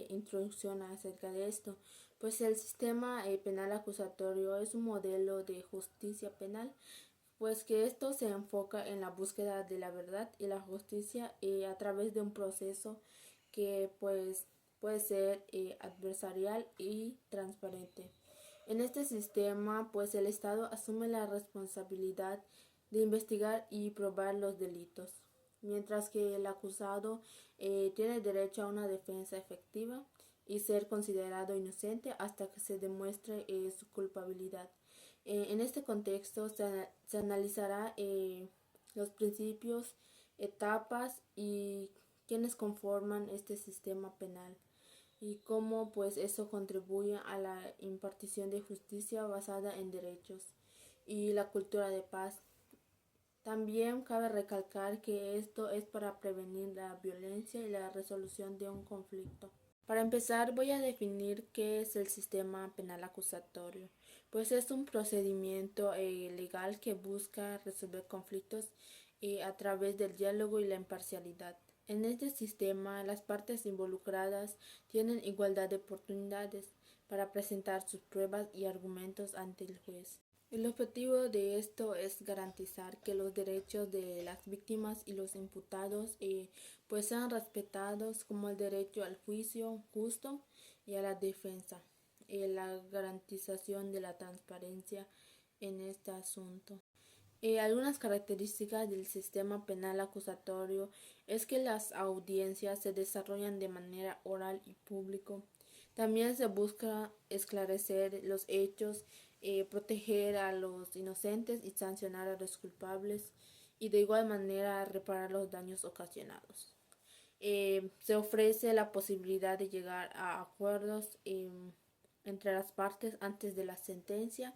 introducción acerca de esto. Pues el sistema penal acusatorio es un modelo de justicia penal, pues que esto se enfoca en la búsqueda de la verdad y la justicia a través de un proceso que pues puede ser adversarial y transparente. En este sistema, pues el Estado asume la responsabilidad de investigar y probar los delitos, mientras que el acusado tiene derecho a una defensa efectiva y ser considerado inocente hasta que se demuestre su culpabilidad. En este contexto se analizará los principios, etapas y quienes conforman este sistema penal y cómo pues eso contribuye a la impartición de justicia basada en derechos y la cultura de paz. También cabe recalcar que esto es para prevenir la violencia y la resolución de un conflicto. Para empezar, voy a definir qué es el sistema penal acusatorio. Pues es un procedimiento legal que busca resolver conflictos a través del diálogo y la imparcialidad. En este sistema, las partes involucradas tienen igualdad de oportunidades para presentar sus pruebas y argumentos ante el juez. El objetivo de esto es garantizar que los derechos de las víctimas y los imputados pues sean respetados, como el derecho al juicio justo y a la defensa, la garantización de la transparencia en este asunto. Algunas características del sistema penal acusatorio es que las audiencias se desarrollan de manera oral y público. También se busca esclarecer los hechos, proteger a los inocentes y sancionar a los culpables, y de igual manera reparar los daños ocasionados. Se ofrece la posibilidad de llegar a acuerdos entre las partes antes de la sentencia,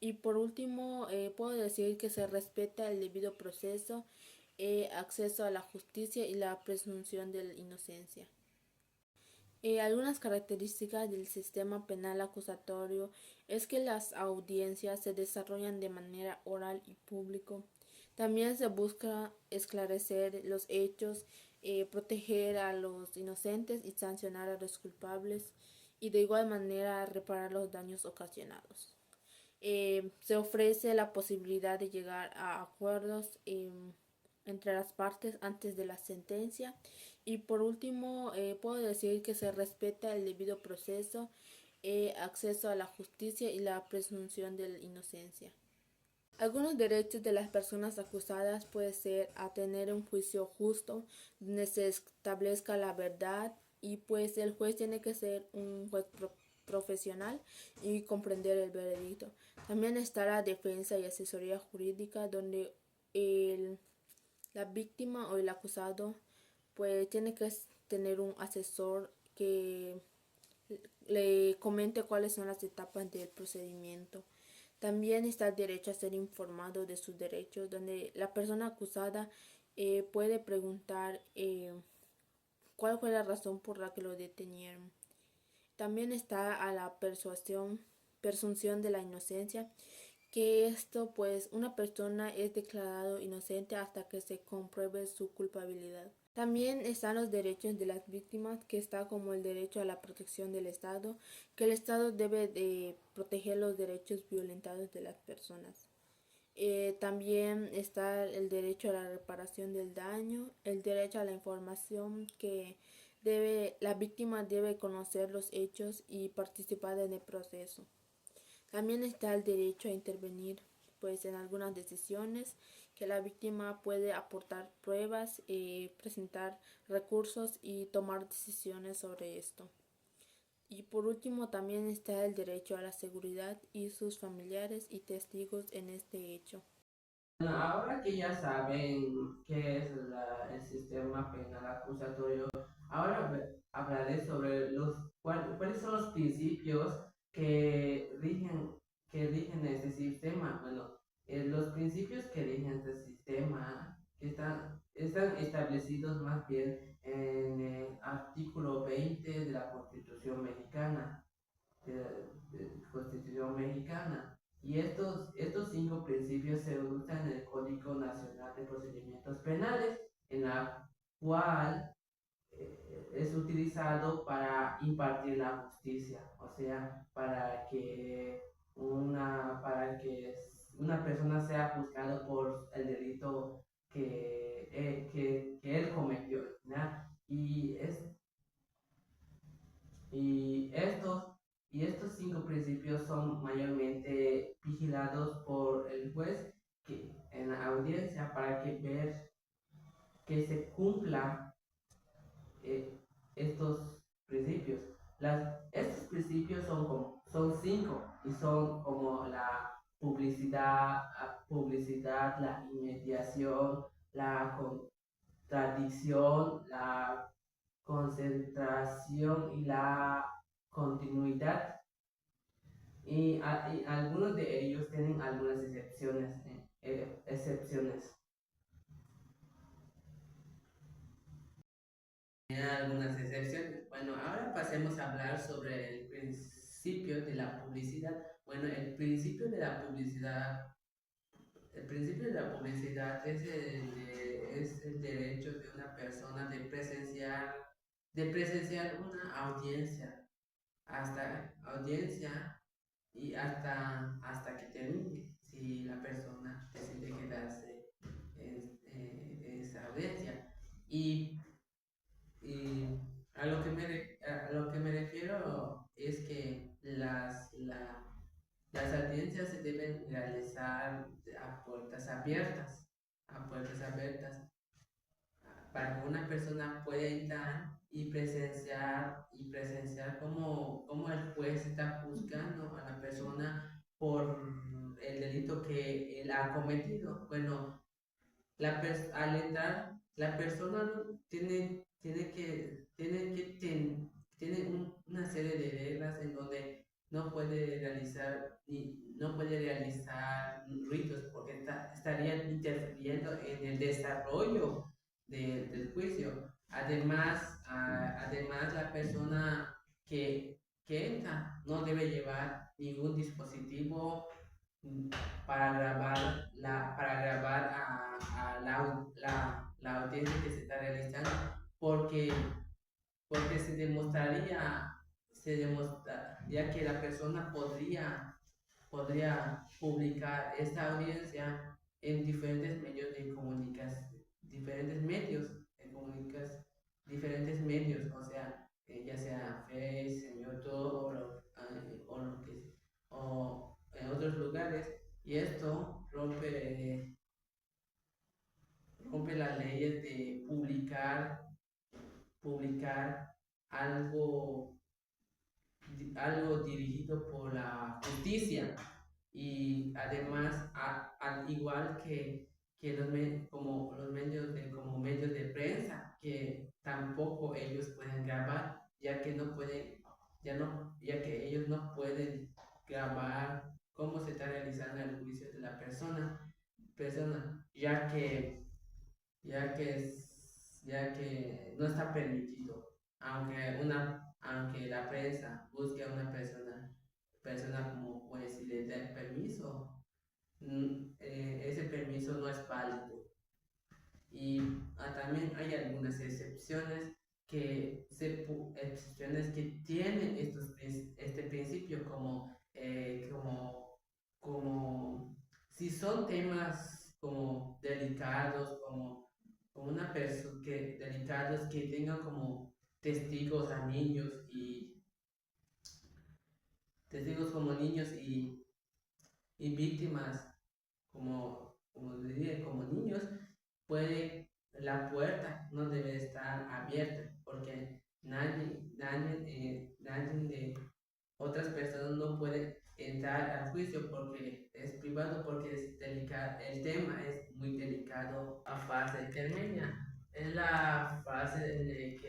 y por último puedo decir que se respeta el debido proceso, acceso a la justicia y la presunción de la inocencia. Algunas características del sistema penal acusatorio es que las audiencias se desarrollan de manera oral y público. También se busca esclarecer los hechos, proteger a los inocentes y sancionar a los culpables, y de igual manera reparar los daños ocasionados. Se ofrece la posibilidad de llegar a acuerdos entre las partes antes de la sentencia, y por último puedo decir que se respeta el debido proceso, acceso a la justicia y la presunción de la inocencia. Algunos derechos de las personas acusadas puede ser a tener un juicio justo donde se establezca la verdad, y pues el juez tiene que ser un juez profesional y comprender el veredicto. También está la defensa y asesoría jurídica, donde la víctima o el acusado pues tiene que tener un asesor que le comente cuáles son las etapas del procedimiento. También está el derecho a ser informado de sus derechos, donde la persona acusada puede preguntar cuál fue la razón por la que lo detenieron. También está a la presunción de la inocencia, que esto pues una persona es declarado inocente hasta que se compruebe su culpabilidad. También están los derechos de las víctimas, que está como el derecho a la protección del Estado, que el Estado debe de proteger los derechos violentados de las personas. También está el derecho a la reparación del daño, el derecho a la información, que la víctima debe conocer los hechos y participar en el proceso. También está el derecho a intervenir pues en algunas decisiones, que la víctima puede aportar pruebas, presentar recursos y tomar decisiones sobre esto. Y por último también está el derecho a la seguridad y sus familiares y testigos en este hecho. Bueno, ahora que ya saben qué es el sistema penal acusatorio, ahora hablaré sobre cuáles son los principios que rigen este sistema. Bueno, los principios que rigen este sistema están establecidos más bien en el artículo 20 de la Constitución Mexicana de Constitución Mexicana. Y estos cinco principios se usan en el Código Nacional de Procedimientos Penales, en la cual es utilizado para impartir la justicia, o sea, para que una persona sea juzgada por el delito que él cometió, ¿ya? Y estos, y estos cinco principios son mayormente vigilados por el juez en la audiencia para ver que se cumpla estos principios. Estos principios son cinco y son como la publicidad, la inmediación, la contradicción, la concentración y la continuidad. Y algunos de ellos tienen algunas excepciones. Tienen algunas excepciones. Bueno, ahora pasemos a hablar sobre el principio de la publicidad. Bueno, el principio de la publicidad es el derecho de una persona de presenciar una audiencia y hasta que termine, si la persona decide quedarse en esa audiencia. Y, y a lo que me refiero es que las audiencias se deben realizar a puertas abiertas, para que una persona pueda entrar y presenciar cómo el juez está juzgando a la persona por el delito que él ha cometido. Bueno, al entrar, la persona tiene una serie de reglas en donde no puede realizar ritos porque estaría interfiriendo en el desarrollo del juicio. Además, la persona que entra no debe llevar ningún dispositivo para grabar a la audiencia que se está realizando, porque, porque se demostraría que la persona podría publicar esta audiencia en diferentes medios de comunicación, diferentes medios, o sea, ya sea Facebook, en YouTube o en otros lugares, y esto rompe las leyes de publicar algo, algo dirigido por la justicia. Y además, al igual que como medios de prensa, que tampoco ellos pueden grabar, ya que no pueden, ya que ellos no pueden grabar cómo se está realizando el juicio de la persona, ya que no está permitido, aunque la prensa busque a una persona como juez y le dé el permiso, ese permiso no es válido. Y también hay algunas excepciones que tienen este principio, como si son temas como delicados, como una persona delicados que tengan como testigos a niños y testigos como niños y víctimas como diría, como niños, la puerta no debe estar abierta porque nadie de otras personas no puede entrar al juicio porque es privado, porque es delicado, el tema es muy delicado a fase intermedia. Es la fase en el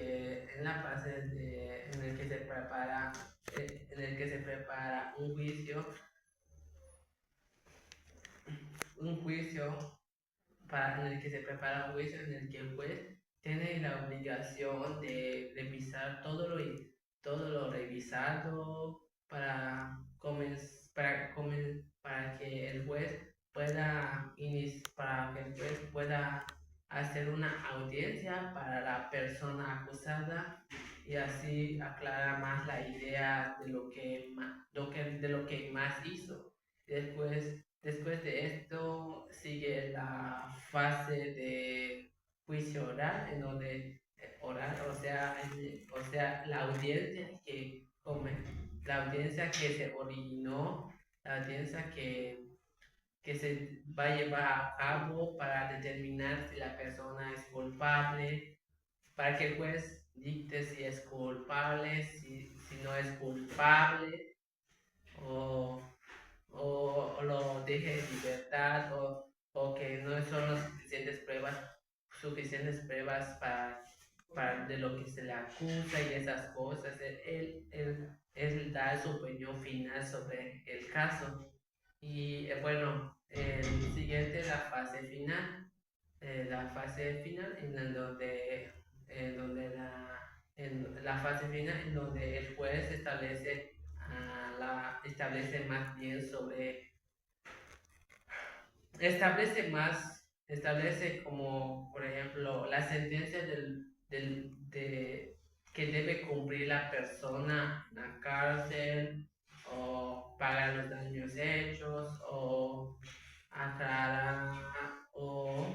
que se prepara un juicio en el que se prepara un juicio en el que el juez tiene la obligación de revisar todo lo revisado para que el juez pueda hacer una audiencia para la persona acusada y así aclara más la idea de de lo que más hizo. Después de esto sigue la fase de juicio oral, en donde o sea, la audiencia que se originó, la audiencia que se va a llevar a cabo para determinar si la persona es culpable, para que el juez dicte si es culpable, si no es culpable, o, o lo deje en libertad, o que no son las suficientes pruebas de lo que se le acusa y esas cosas. Él da su opinión final sobre el caso. Y bueno, el siguiente es la fase final en la fase final en donde el juez establece más bien establece como, por ejemplo, la sentencia que debe cumplir la persona en la cárcel, o pagar los daños hechos, o aclarar, o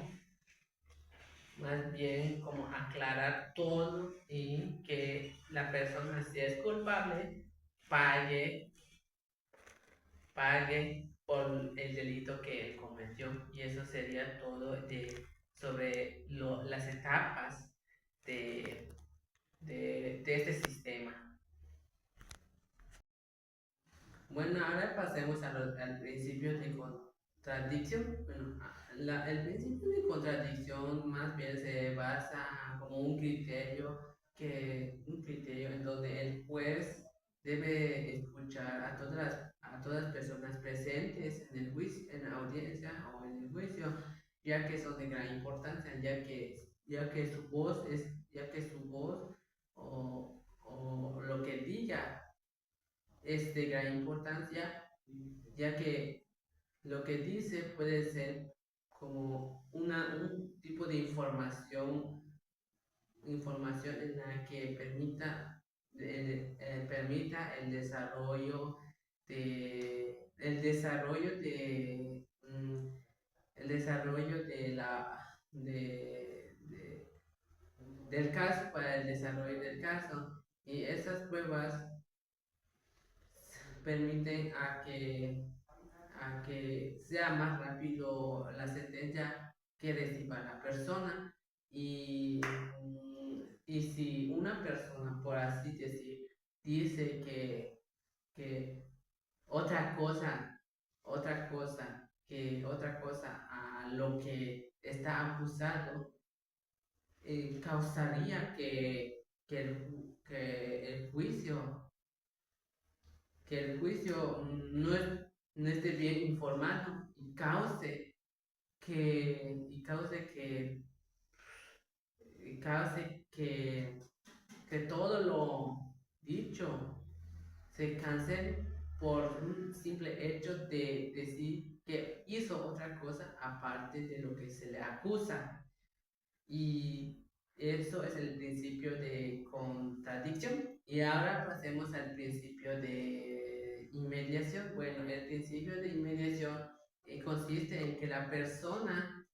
más bien como aclarar todo y que la persona, si es culpable, pague por el delito que él cometió. Y eso sería todo sobre las etapas de, de este sistema. Bueno, ahora pasemos al principio de contradicción. Bueno, el principio de contradicción más bien se basa como un criterio en donde el juez debe escuchar a todas las personas presentes en el juicio, en la audiencia o en el juicio, ya que son de gran importancia, ya que su voz o lo que diga es de gran importancia, ya que lo que dice puede ser como un tipo de información en la que permita el desarrollo del caso para el desarrollo del caso. Y esas pruebas permiten a que sea más rápido la sentencia que reciba la persona. Y si una persona, por así decir, dice que otra cosa, otra cosa a lo que está acusado, causaría que el juicio no esté bien informado y cause que todo lo dicho se cancele por un simple hecho de decir que hizo otra cosa aparte de lo que se le acusa. Y eso es el principio de contradicción. Y ahora pasemos al principio de inmediación. Bueno, el principio de inmediación consiste en que la persona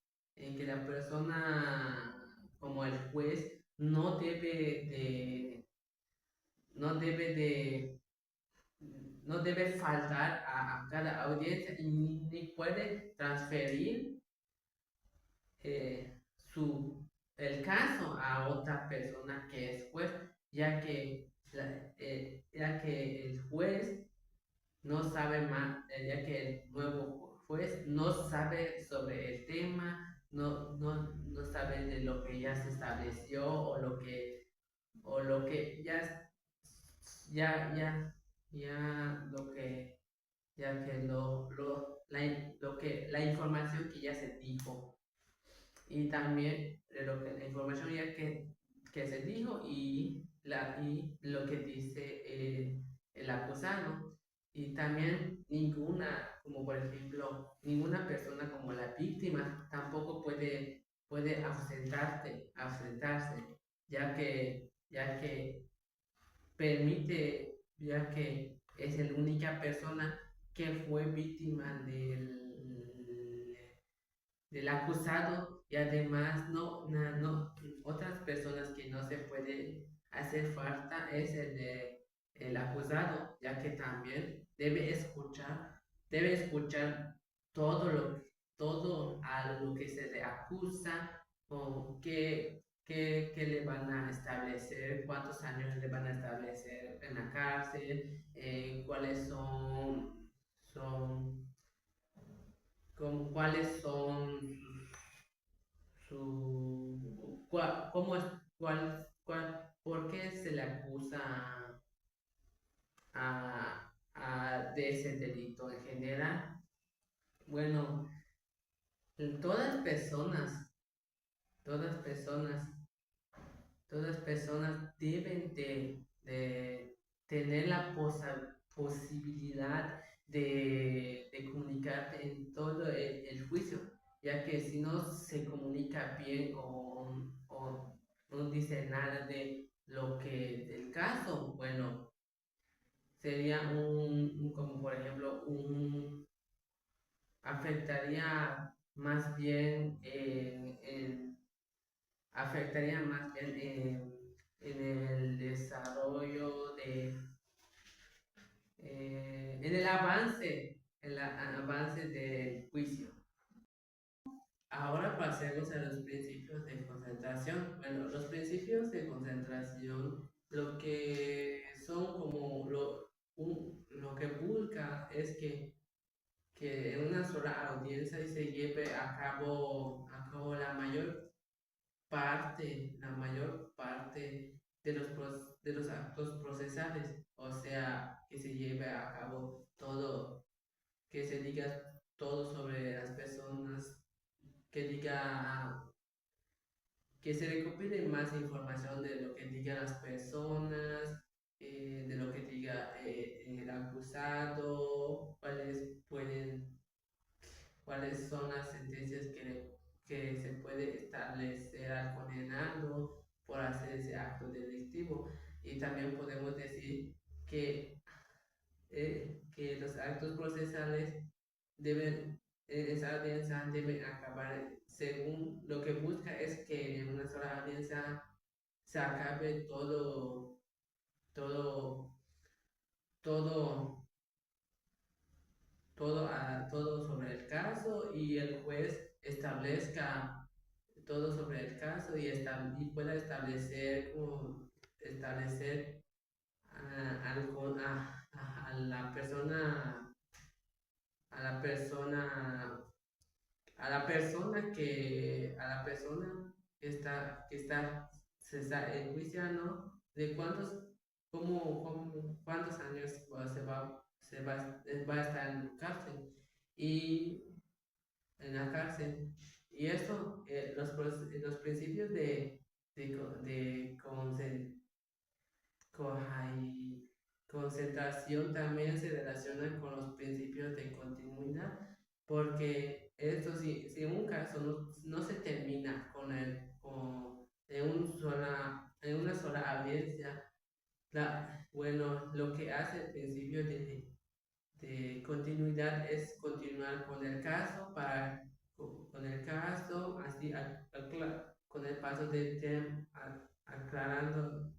como el juez no debe de no debe faltar a cada audiencia y ni puede transferir eh, su, el caso a otra persona que es juez, ya que el juez no sabe más, ya que el nuevo juez no sabe sobre el tema, no sabe de lo que ya se estableció o lo que ya, ya, ya lo que, ya que la información que ya se dijo y también de la información que se dijo y lo que dice el acusado. Y también como por ejemplo, ninguna persona como la víctima tampoco puede ausentarse, ya que permite, ya que es la única persona que fue víctima del acusado y además no, otras personas que no se puede hacer falta es el acusado, ya que también debe escuchar todo todo a lo que se le acusa o qué le van a establecer, cuántos años le van a establecer en la cárcel, cuáles son cuáles son cómo es, por qué se le acusa de ese delito en general. Bueno, todas personas, todas personas, todas personas deben de tener la posibilidad de comunicar en todo el juicio, ya que si no se comunica bien o no dice nada de lo que del caso, bueno, sería como por ejemplo, afectaría más bien afectaría más bien en el desarrollo en el avance del juicio. Ahora pasemos a los principios de concentración. Bueno, los principios de concentración lo que son como lo que busca es que en una sola audiencia se lleve a cabo la mayor parte de de los actos procesales, o sea, que se lleve a cabo todo, que se diga todo sobre las personas, que diga, que se recopile más información de lo que digan las personas, de lo que diga el acusado, cuáles son las sentencias que se puede establecer al condenado por hacer ese acto delictivo. Y también podemos decir que, que los actos procesales deben, esa audiencia debe acabar según lo que busca es que en una sola audiencia se acabe todo, todo todo sobre el caso y el juez establezca todo sobre el caso y pueda establecer, establecer a la persona, a la persona, a la persona se está enjuiciando de cuántos años va a estar en cárcel. Y en la cárcel. Y eso, los principios de ay, concentración también se relacionan con los principios de continuidad, porque esto si en un caso no se termina en una sola audiencia, bueno, lo que hace el principio de continuidad es continuar con el caso con el caso, así con el paso del tiempo, aclarando,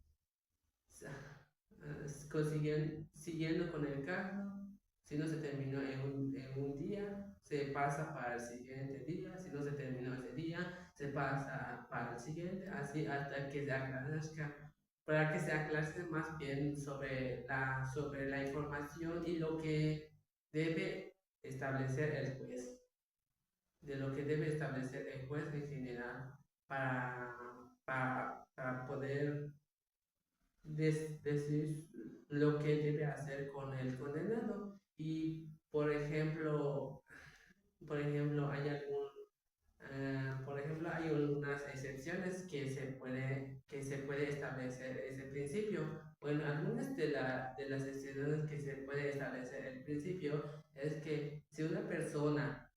siguiendo con el caso. Si no se terminó en un día, se pasa para el siguiente día. Si no se terminó ese día, se pasa para el siguiente, así hasta que se aclarezca, para que se aclare más bien sobre la información y lo que debe establecer el juez, de lo que debe establecer el juez en general para poder decir lo que debe hacer con el condenado. Y, por ejemplo, hay algunas excepciones que se puede establecer ese principio. Bueno, algunas de las excepciones que se puede establecer el principio es que si una persona,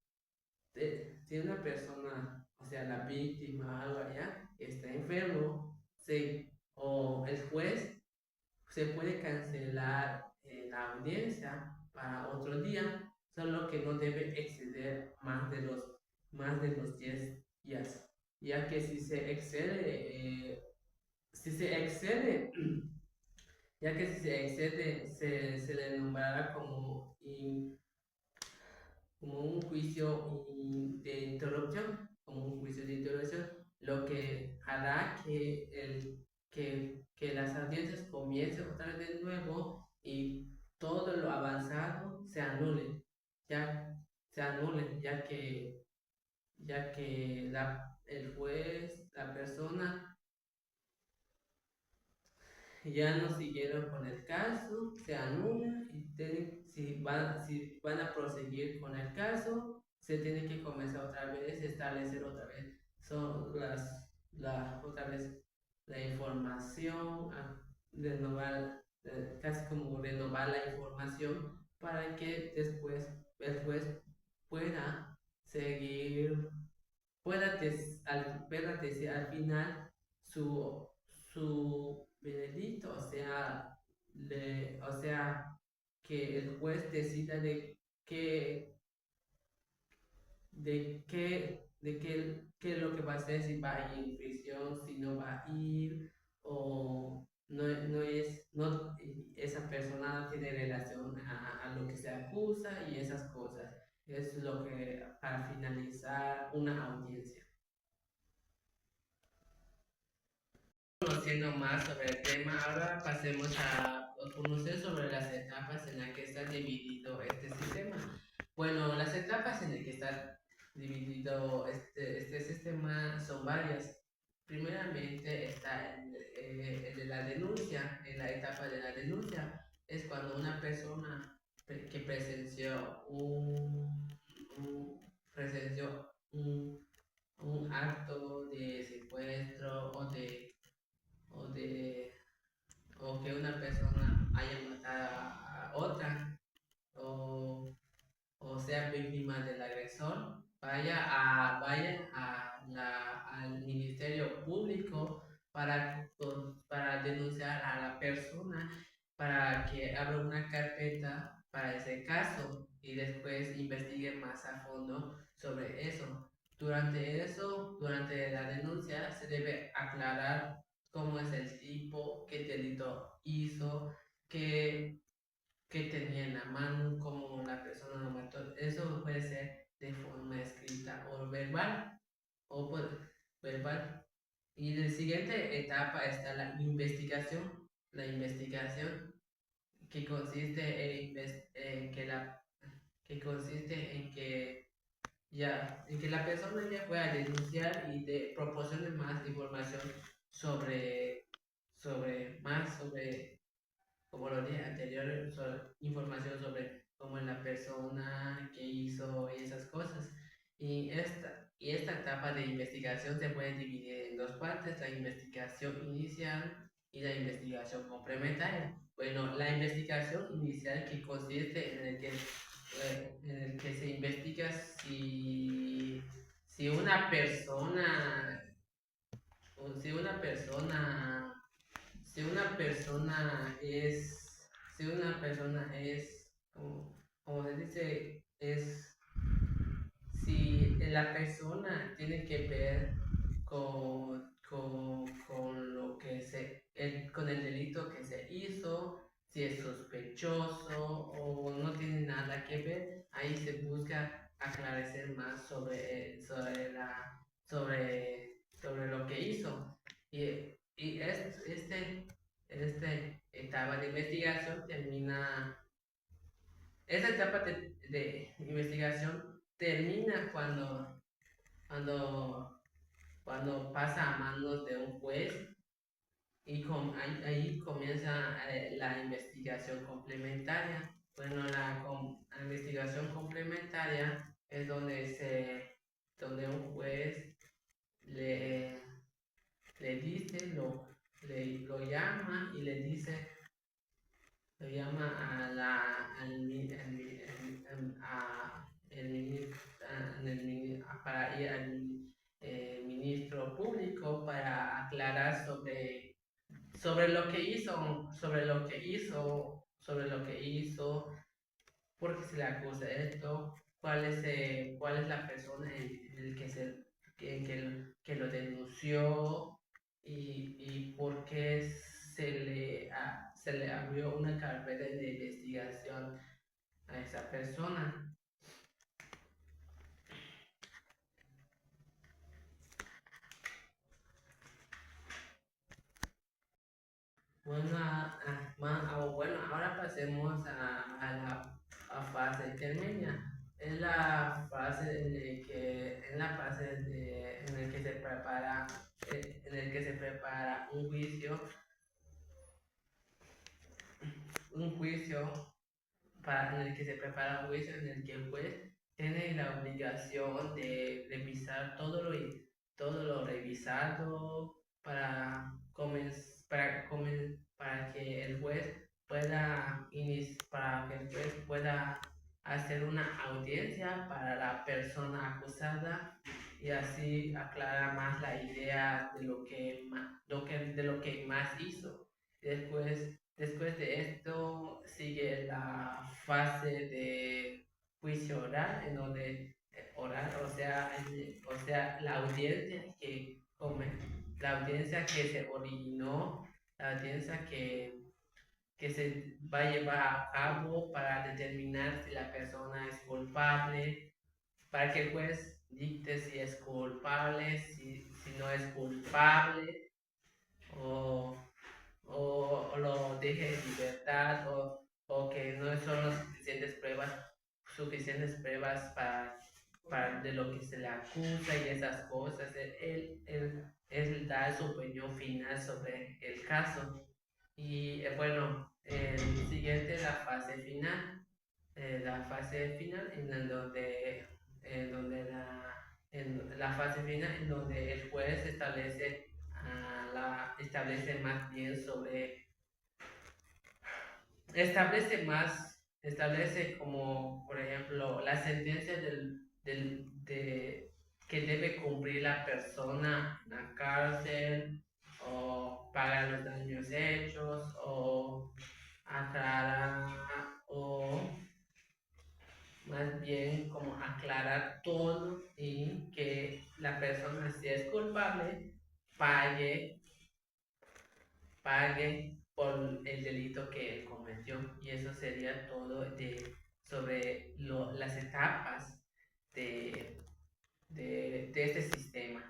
o sea, la víctima o algo allá, está enfermo, o el juez se puede cancelar la audiencia para otro día, solo que no debe exceder más de los 10 días, ya que si se excede, ya que si se excede, se le nombrará como un juicio de interrupción, lo que hará que las audiencias comiencen otra vez de nuevo y todo lo avanzado ya, se anule, ya que el juez, la persona ya no siguieron con el caso, se anula y si van a proseguir con el caso, se tiene que comenzar otra vez, establecer otra vez, son otra vez la información, casi como renovar la información para que después el juez pueda seguir pueda decir al final su, su veredicto, o sea, que el juez decida qué es lo que va a hacer, si va a ir en prisión, si no va a ir, o no, esa persona no tiene relación a lo que se acusa y esas cosas. Es lo que, para finalizar una audiencia. Conociendo más sobre el tema, ahora pasemos a conocer sobre las etapas en las que está dividido este sistema. Bueno, las etapas en las que está dividido este sistema son varias. Primeramente está el de la denuncia. En la etapa de la denuncia es cuando una persona que presenció un acto de secuestro o de o que una persona haya matado a otra o, o sea víctima del agresor, al Ministerio Público para denunciar a la persona, para que abra una carpeta para ese caso y después investigue más a fondo sobre eso. Durante la denuncia se debe aclarar cómo es el tipo, qué delito hizo, qué, qué tenía en la mano, cómo la persona lo mató. Eso puede ser de forma escrita o verbal, o verbal. Y en la siguiente etapa está la investigación. La investigación que consiste que consiste en que la persona ya pueda denunciar y proporcione más información sobre, como lo dije anterior, información sobre cómo es la persona, qué hizo y esas cosas. Y esta etapa de investigación se puede dividir en dos partes, la investigación inicial y la investigación complementaria. Bueno, la investigación inicial que consiste en el que se investiga si una persona, o si una persona es, como se dice, si la persona tiene que ver con lo que con el delito que se hizo, si es sospechoso o no tiene nada que ver, ahí se busca aclarecer más sobre lo que hizo. Y esta etapa de investigación esta etapa de investigación termina cuando, cuando pasa a manos de un juez y ahí comienza la investigación complementaria. Bueno, la investigación complementaria es donde un juez le, le dice, lo llama y le dice, lo llama a la, al, mi- al mi- a- el mini- a- el mini- para ir al ministro público para aclarar sobre lo que hizo, sobre lo que hizo, por qué se le acusa de esto, cuál es la persona en el que lo denunció y por qué se le abrió una carpeta de investigación a esa persona. Bueno, bueno, ahora pasemos a la fase intermedia. En el que se prepara, un juicio en el que se prepara un juicio en el que el juez tiene la obligación de revisar todo lo revisado para que el juez pueda hacer una audiencia para la persona acusada y así aclarar más la idea de lo que más hizo. Después de esto sigue la fase de juicio oral, en donde o sea, la audiencia que se originó, la audiencia que se va a llevar a cabo para determinar si la persona es culpable, para que el juez dicte si es culpable, si no es culpable, o o lo deje en libertad o que no son las suficientes pruebas de lo que se le acusa y esas cosas. Él da su opinión final sobre el caso. Y bueno, el siguiente es la fase final en la fase final en donde el juez establece más bien establece como, por ejemplo, la sentencia que debe cumplir la persona en la cárcel, o pagar los daños hechos, o aclarar, o más bien como aclarar todo y que la persona, si es culpable, pague por el delito que él cometió. Y eso sería todo sobre las etapas de este sistema.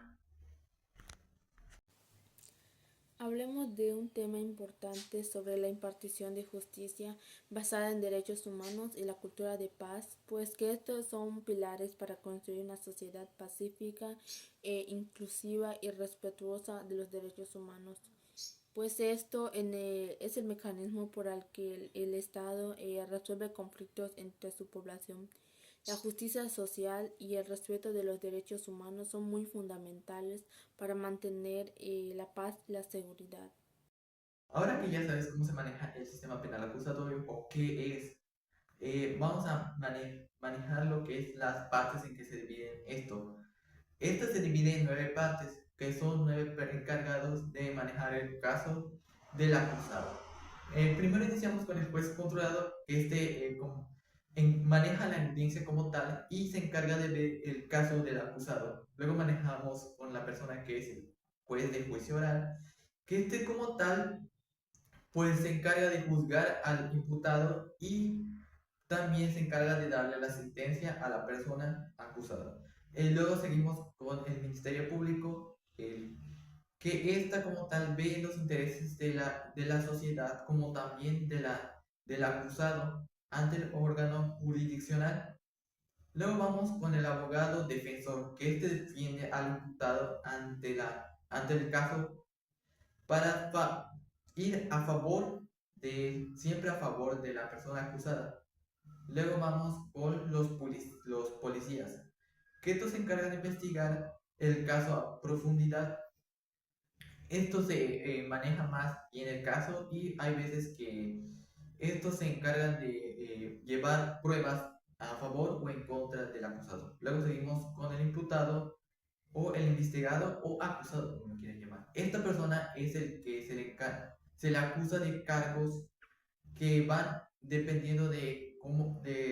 Hablemos de un tema importante sobre la impartición de justicia basada en derechos humanos y la cultura de paz, pues que estos son pilares para construir una sociedad pacífica inclusiva y respetuosa de los derechos humanos. Pues esto es el mecanismo por el que el Estado resuelve conflictos entre su población. La justicia social y el respeto de los derechos humanos son muy fundamentales para mantener la paz y la seguridad. Ahora que ya sabes cómo se maneja el sistema penal acusatorio o qué es, vamos a manejar lo que es las partes en que se dividen esto. Esta se divide en 9 partes, que son 9 encargados de manejar el caso del acusado. Primero iniciamos con el juez controlador, que maneja la audiencia como tal y se encarga de ver el caso del acusado. Luego manejamos con la persona que es el juez de juicio oral, que como tal pues se encarga de juzgar al imputado y también se encarga de darle la sentencia a la persona acusada. Luego seguimos con el Ministerio Público, que esta como tal ve los intereses de la sociedad como también del acusado ante el órgano jurisdiccional. Luego vamos con el abogado defensor, que defiende al imputado ante el caso para ir siempre a favor de la persona acusada. Luego vamos con los policías, que estos se encargan de investigar el caso a profundidad. Esto se maneja más bien el caso y hay veces que estos se encargan de llevar pruebas a favor o en contra del acusado. Luego seguimos con el imputado o el investigado o acusado, como quieran llamar. Esta persona es el que se le acusa de cargos que van dependiendo de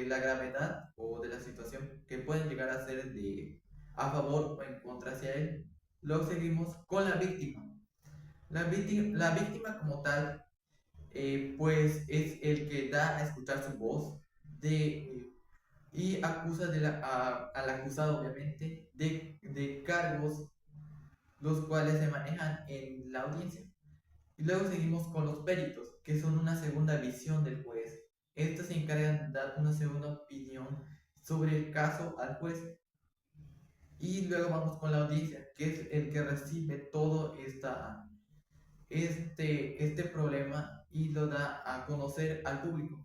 la gravedad o de la situación que pueden llegar a ser a favor o en contra hacia él. Luego seguimos con la víctima. La víctima como tal, pues es el que da a escuchar su voz y acusa al acusado, obviamente, de cargos los cuales se manejan en la audiencia. Y luego seguimos con los peritos, que son una segunda visión del juez. Estos se encargan de dar una segunda opinión sobre el caso al juez. Y luego vamos con la audiencia, que es el que recibe todo este problema y lo da a conocer al público.